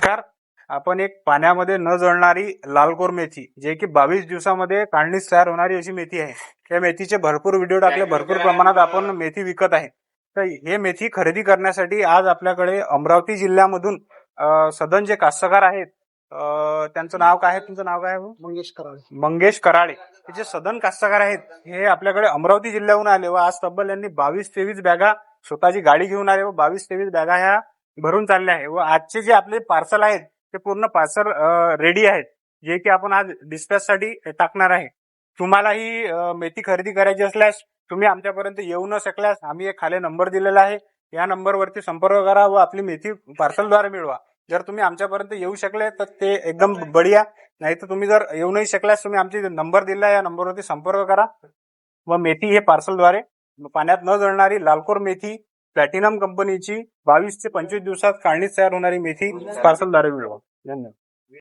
नमस्कार. आपण एक पाण्यामध्ये न जळणारी लालकोर मेथी, जे की 22 दिवसामध्ये काढणीस तयार होणारी अशी मेथी आहे. या मेथीचे भरपूर व्हिडिओ टाकले, भरपूर प्रमाणात आपण मेथी विकत आहे. तर हे मेथी खरेदी करण्यासाठी आज आपल्याकडे अमरावती जिल्ह्यामधून सदन जे कास्तकार आहेत, त्यांचं नाव काय आहे? तुमचं नाव काय आहे? मंगेश कराळे. हे जे सदन कास्तकार आहेत, हे आपल्याकडे अमरावती जिल्ह्याहून आले व आज तब्बल यांनी 22-23 बॅगा स्वतःची गाडी घेऊन आले व 22-23 बॅगा ह्या भरून चालले आहे. व आजचे जे आपले पार्सल आहेत ते पूर्ण पार्सल रेडी आहेत, जे की आपण आज डिस्पॅच साठी टाकणार आहे. तुम्हाला ही मेथी खरेदी करायची असल्यास तुम्ही आमच्यापर्यंत येऊ न शकल्यास आम्ही एक खाली नंबर दिलेला आहे, या नंबरवरती संपर्क करा व आपली मेथी पार्सलद्वारे मिळवा. जर तुम्ही आमच्यापर्यंत येऊ शकले तर ते एकदम बढिया, नाही तर तुम्ही जर येऊ नाही शकल्यास तुम्ही आमची नंबर दिला, या नंबरवरती संपर्क करा व मेथी हे पार्सलद्वारे पाण्यात न जळणारी लालकोर मेथी प्लॅटिनम कंपनीची 22 ते 25 दिवसात काढणीस तयार होणारी मेथी पार्सलद्वारे मिळवा. धन्यवाद.